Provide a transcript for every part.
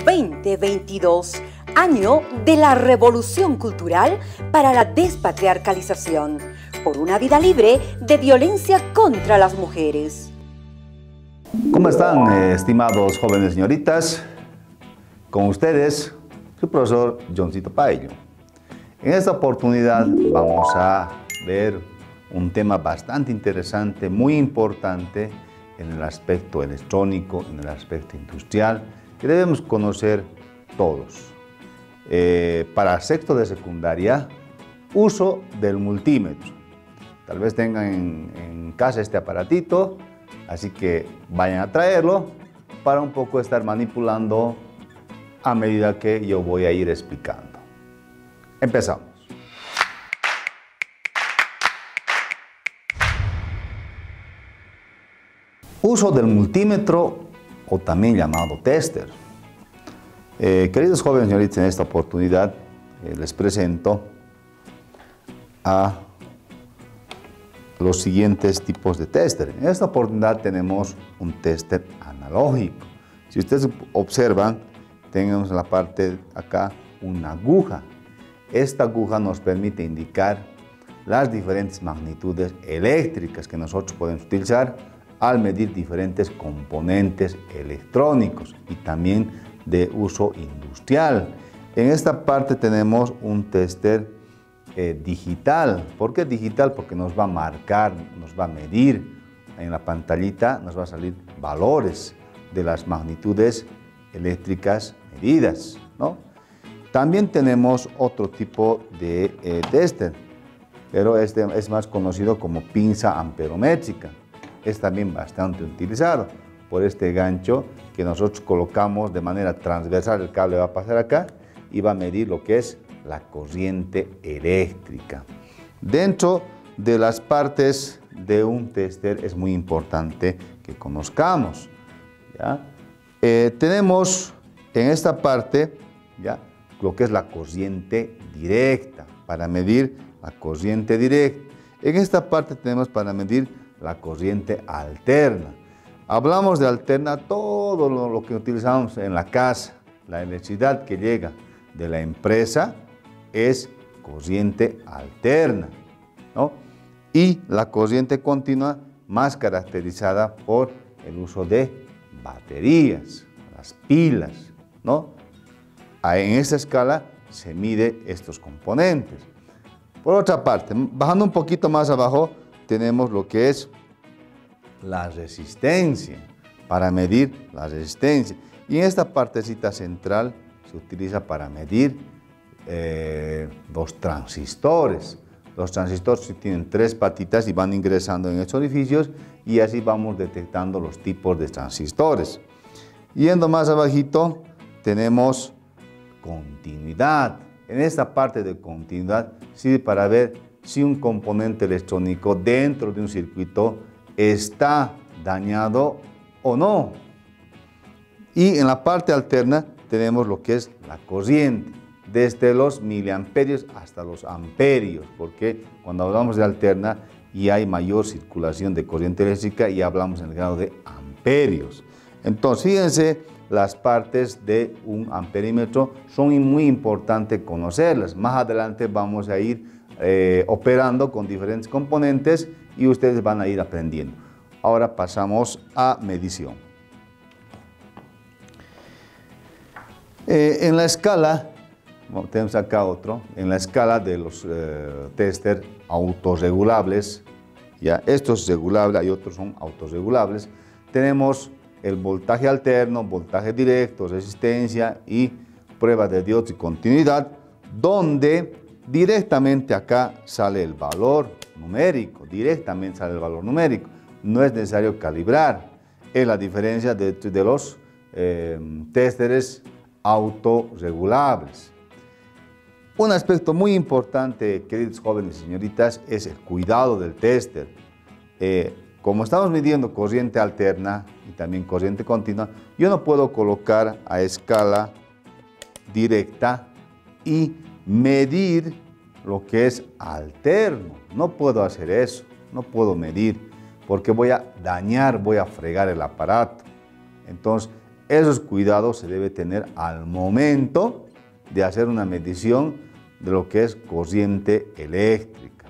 2022, año de la revolución cultural para la despatriarcalización, por una vida libre de violencia contra las mujeres. ¿Cómo están, estimados jóvenes señoritas? Con ustedes, su profesor Johncito Paello. En esta oportunidad vamos a ver un tema bastante interesante, muy importante en el aspecto electrónico, en el aspecto industrial, que debemos conocer todos. Para sexto de secundaria, uso del multímetro. Tal vez tengan en casa este aparatito, así que vayan a traerlo para un poco estar manipulando a medida que yo voy a ir explicando. Empezamos. Uso del multímetro, o también llamado tester. Queridos jóvenes señoritas, en esta oportunidad les presento a los siguientes tipos de tester. En esta oportunidad tenemos un tester analógico. Si ustedes observan, tenemos en la parte de acá una aguja. Esta aguja nos permite indicar las diferentes magnitudes eléctricas que nosotros podemos utilizar al medir diferentes componentes electrónicos y también de uso industrial. En esta parte tenemos un tester digital. ¿Por qué digital? Porque nos va a marcar, nos va a medir. En la pantallita nos va a salir valores de las magnitudes eléctricas medidas, ¿no? También tenemos otro tipo de tester, pero este es más conocido como pinza amperométrica. Es también bastante utilizado por este gancho que nosotros colocamos de manera transversal. El cable va a pasar acá y va a medir lo que es la corriente eléctrica. Dentro de las partes de un tester es muy importante que conozcamos, ¿ya? Tenemos en esta parte, ¿ya?, lo que es la corriente directa, para medir la corriente directa. En esta parte tenemos para medir la corriente alterna. Hablamos de alterna todo lo que utilizamos en la casa. La electricidad que llega de la empresa es corriente alterna, ¿no? Y la corriente continua, más caracterizada por el uso de baterías, las pilas, ¿no? En esta escala se mide estos componentes. Por otra parte, bajando un poquito más abajo, tenemos lo que es la resistencia, para medir la resistencia. Y en esta partecita central se utiliza para medir los transistores. Los transistores tienen tres patitas y van ingresando en estos orificios y así vamos detectando los tipos de transistores. Yendo más abajito tenemos continuidad. En esta parte de continuidad sirve para ver si un componente electrónico dentro de un circuito está dañado o no. Y en la parte alterna tenemos lo que es la corriente, desde los miliamperios hasta los amperios, porque cuando hablamos de alterna y hay mayor circulación de corriente eléctrica y hablamos en el grado de amperios. Entonces, fíjense, las partes de un amperímetro son muy importantes conocerlas. Más adelante vamos a ir operando con diferentes componentes y ustedes van a ir aprendiendo. Ahora pasamos a medición. En la escala, tenemos acá otro, en la escala de los tester autorregulables, ya, estos regulables, hay otros son autorregulables, tenemos el voltaje alterno, voltaje directo, resistencia y prueba de diodos y continuidad, donde directamente acá sale el valor numérico, directamente sale el valor numérico. No es necesario calibrar. Es la diferencia de los testers autorregulables. Un aspecto muy importante, queridos jóvenes y señoritas, es el cuidado del tester. Como estamos midiendo corriente alterna y también corriente continua, yo no puedo colocar a escala directa y medir lo que es alterno. No puedo hacer eso, no puedo medir, porque voy a dañar, voy a fregar el aparato. Entonces, esos cuidados se debe tener al momento de hacer una medición de lo que es corriente eléctrica.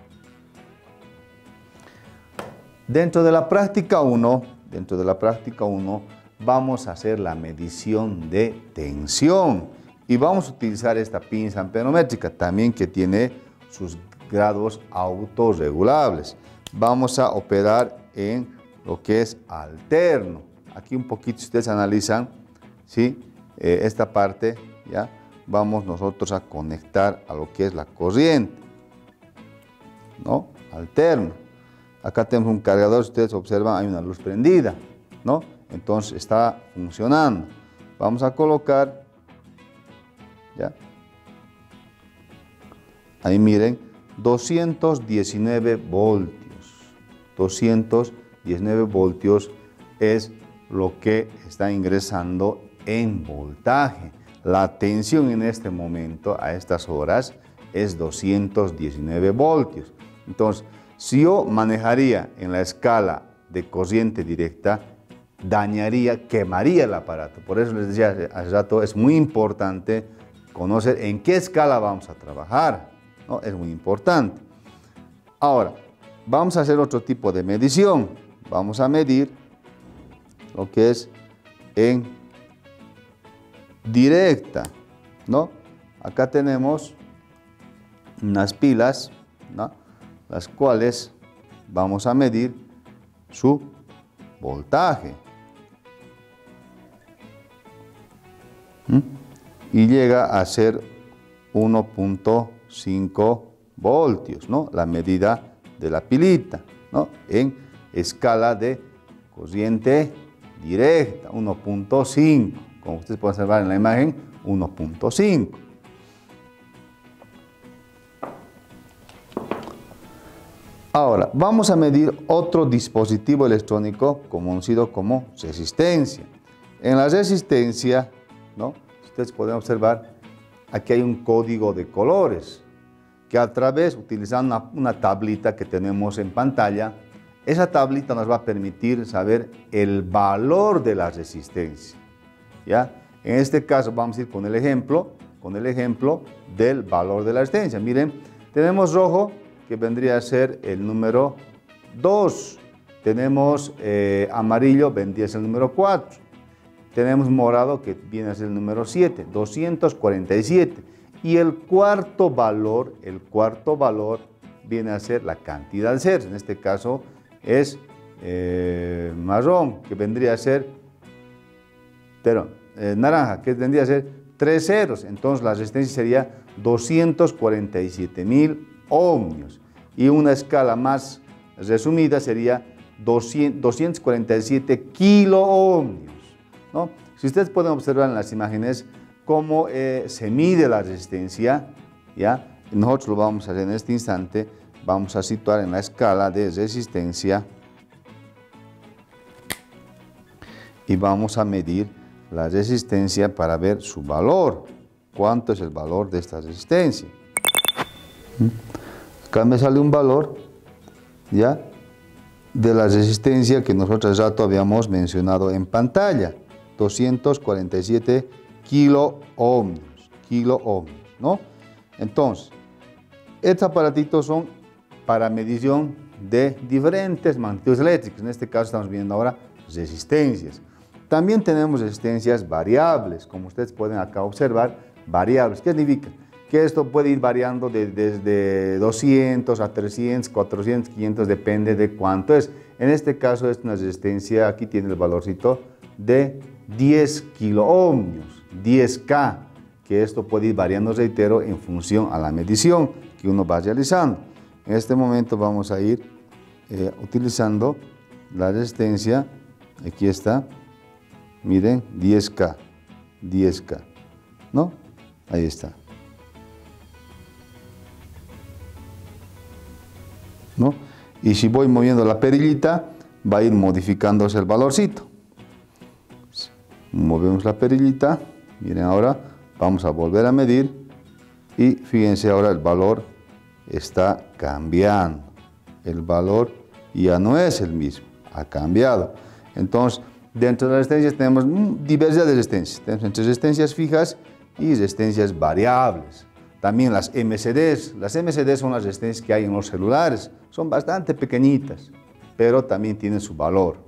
Dentro de la práctica 1, vamos a hacer la medición de tensión y vamos a utilizar esta pinza amperométrica también, que tiene sus grados autorregulables. Vamos a operar en lo que es alterno. Aquí un poquito, si ustedes analizan, ¿sí? Esta parte, ¿ya? Vamos nosotros a conectar a lo que es la corriente, ¿no? Alterno. Acá tenemos un cargador, si ustedes observan, hay una luz prendida, ¿no? Entonces está funcionando. Vamos a colocar, ¿ya? Ahí miren, 219 voltios. 219 voltios es lo que está ingresando en voltaje. La tensión en este momento, a estas horas, es 219 voltios. Entonces, si yo manejaría en la escala de corriente directa, quemaría el aparato. Por eso les decía hace rato, es muy importante conocer en qué escala vamos a trabajar, ¿no? Es muy importante. Ahora, vamos a hacer otro tipo de medición. Vamos a medir lo que es en directa, ¿no? Acá tenemos unas pilas, ¿no? Las cuales vamos a medir su voltaje. Y llega a ser 1.5 voltios, ¿no? La medida de la pilita, ¿no? En escala de corriente directa, 1.5. Como ustedes pueden observar en la imagen, 1.5. Ahora, vamos a medir otro dispositivo electrónico conocido como resistencia. En la resistencia, ¿no? Ustedes pueden observar, aquí hay un código de colores, que a través, utilizando una tablita que tenemos en pantalla, esa tablita nos va a permitir saber el valor de la resistencia, ¿ya? En este caso vamos a ir con el ejemplo del valor de la resistencia. Miren, tenemos rojo, que vendría a ser el número 2. Tenemos amarillo, vendría a ser el número 4. Tenemos morado, que viene a ser el número 7, 247. Y el cuarto valor viene a ser la cantidad de ceros. En este caso es marrón, que vendría a ser, naranja, que vendría a ser 3 ceros. Entonces la resistencia sería 247.000 ohmios. Y una escala más resumida sería 247 kiloohmios, ¿no? Si ustedes pueden observar en las imágenes cómo se mide la resistencia, ¿ya? Nosotros lo vamos a hacer en este instante. Vamos a situar en la escala de resistencia y vamos a medir la resistencia para ver su valor. ¿Cuánto es el valor de esta resistencia? Acá me sale un valor, ¿ya?, de la resistencia que nosotros hace rato habíamos mencionado en pantalla, 247 kiloohmios, ¿no? Entonces, estos aparatitos son para medición de diferentes magnitudes eléctricas. En este caso estamos viendo ahora resistencias. También tenemos resistencias variables, como ustedes pueden acá observar, variables. ¿Qué significa? Que esto puede ir variando desde 200 a 300, 400, 500, depende de cuánto es. En este caso es una resistencia, aquí tiene el valorcito de 10 kiloohmios, 10K, que esto puede ir variando, reitero, en función a la medición que uno va realizando. En este momento vamos a ir utilizando la resistencia, aquí está, miren, 10K, ¿no? Ahí está. ¿No? Y si voy moviendo la perillita, va a ir modificándose el valorcito. Movemos la perillita, miren, ahora vamos a volver a medir y fíjense, ahora el valor está cambiando. El valor ya no es el mismo, ha cambiado. Entonces, Dentro de las resistencias tenemos diversidad de resistencias. Tenemos entre resistencias fijas y resistencias variables. También las MCDs. Las MCDs son las resistencias que hay en los celulares. Son bastante pequeñitas, pero también tienen su valor.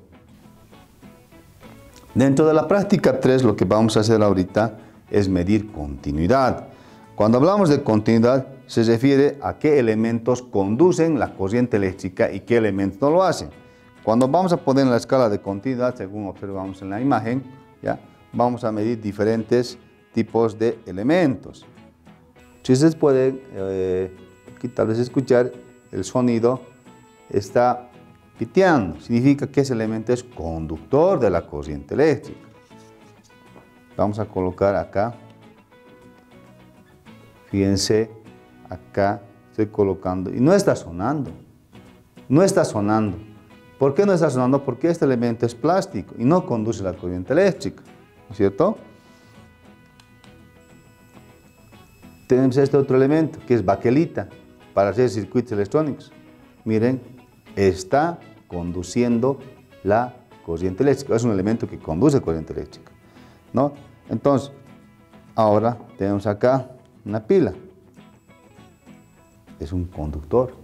Dentro de la práctica 3, lo que vamos a hacer ahorita es medir continuidad. Cuando hablamos de continuidad, se refiere a qué elementos conducen la corriente eléctrica y qué elementos no lo hacen. Cuando vamos a poner en la escala de continuidad, según observamos en la imagen, ¿ya? Vamos a medir diferentes tipos de elementos. Si ustedes pueden aquí tal vez escuchar, el sonido está piteando, significa que ese elemento es conductor de la corriente eléctrica. Vamos a colocar acá, fíjense, acá estoy colocando y no está sonando, no está sonando. ¿Por qué no está sonando? Porque este elemento es plástico y no conduce la corriente eléctrica, ¿no es cierto? Tenemos este otro elemento que es baquelita para hacer circuitos electrónicos. Miren, está conduciendo la corriente eléctrica, es un elemento que conduce corriente eléctrica, ¿no? Entonces, ahora tenemos acá una pila, es un conductor.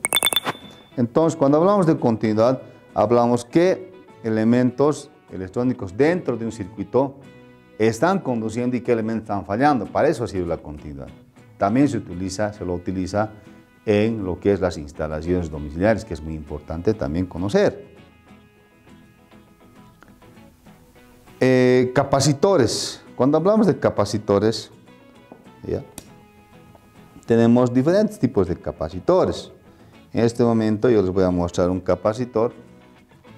Entonces, cuando hablamos de continuidad, hablamos que elementos electrónicos dentro de un circuito están conduciendo y qué elementos están fallando. Para eso sirve la continuidad. También se lo utiliza en lo que es las instalaciones domiciliares, que es muy importante también conocer. Capacitores. Cuando hablamos de capacitores, ¿ya? Tenemos diferentes tipos de capacitores. En este momento yo les voy a mostrar un capacitor,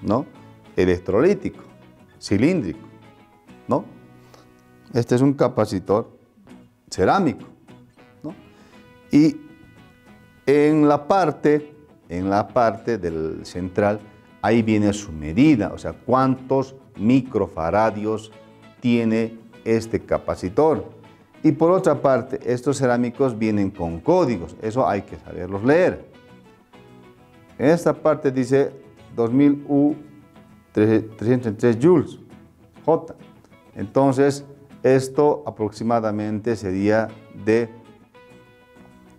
¿no? Electrolítico, cilíndrico, ¿no? Este es un capacitor cerámico, ¿no? Y en la parte del central, ahí viene su medida, o sea, cuántos microfaradios tiene este capacitor. Y por otra parte, estos cerámicos vienen con códigos, eso hay que saberlos leer. En esta parte dice 2000 U 333 joules, J. Entonces, esto aproximadamente sería de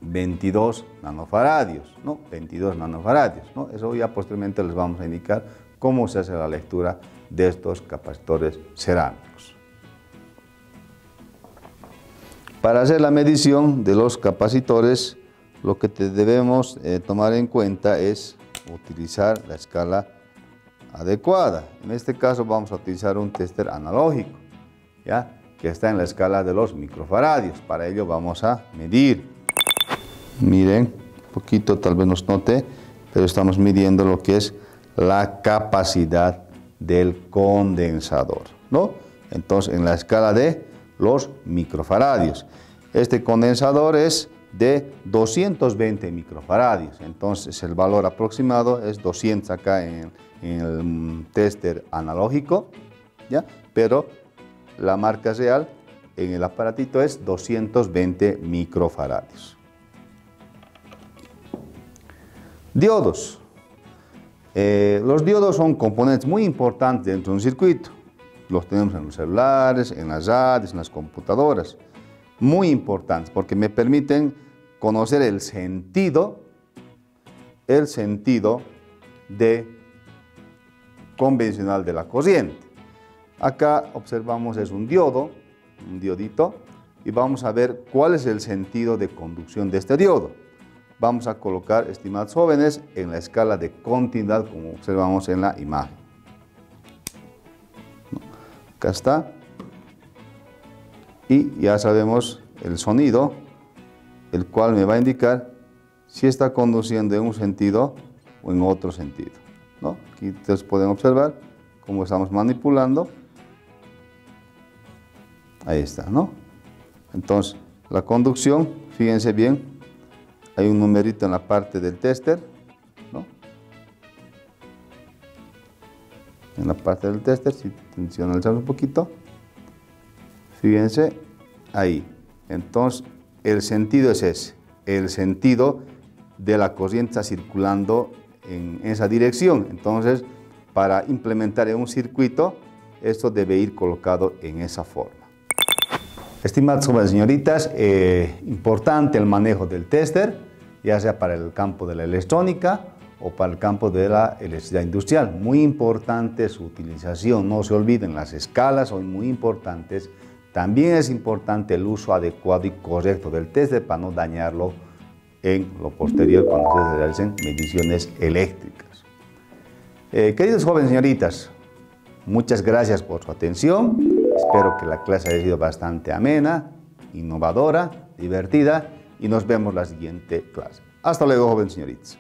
22 nanofaradios, ¿no? 22 nanofaradios, ¿no? Eso ya posteriormente les vamos a indicar cómo se hace la lectura de estos capacitores cerámicos. Para hacer la medición de los capacitores, lo que debemos tomar en cuenta es utilizar la escala adecuada. En este caso vamos a utilizar un tester analógico, ¿ya? Que está en la escala de los microfaradios. Para ello vamos a medir. Miren, un poquito tal vez nos note, pero estamos midiendo lo que es la capacidad del condensador, ¿no? Entonces, en la escala de los microfaradios. Este condensador es de 220 microfaradios, entonces el valor aproximado es 200 acá en el tester analógico, ¿ya? Pero la marca real en el aparatito es 220 microfaradios. Diodos. Los diodos son componentes muy importantes dentro de un circuito. Los tenemos en los celulares, en las radios, en las computadoras. Muy importantes porque me permiten conocer el sentido convencional de la corriente. Acá observamos es un diodo, un diodito, y vamos a ver cuál es el sentido de conducción de este diodo. Vamos a colocar, estimados jóvenes, en la escala de continuidad como observamos en la imagen. Acá está. Y ya sabemos el sonido, el cual me va a indicar si está conduciendo en un sentido o en otro sentido, ¿no? Aquí ustedes pueden observar cómo estamos manipulando. Ahí está, ¿no? Entonces, la conducción, fíjense bien, hay un numerito en la parte del tester, ¿no? En la parte del tester, si tensionalizamos un poquito, fíjense ahí. Entonces, el sentido es ese, el sentido de la corriente está circulando en esa dirección. Entonces, para implementar en un circuito, esto debe ir colocado en esa forma. Estimadas jóvenes señoritas, importante el manejo del tester, ya sea para el campo de la electrónica o para el campo de la electricidad industrial. Muy importante su utilización, no se olviden, las escalas son muy importantes. También es importante el uso adecuado y correcto del tester para no dañarlo en lo posterior cuando ustedes realicen mediciones eléctricas. Queridos jóvenes señoritas, muchas gracias por su atención. Espero que la clase haya sido bastante amena, innovadora, divertida y nos vemos la siguiente clase. Hasta luego, jóvenes señoritas.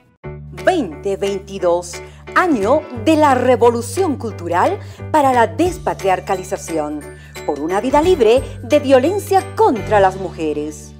2022, año de la revolución cultural para la despatriarcalización, por una vida libre de violencia contra las mujeres.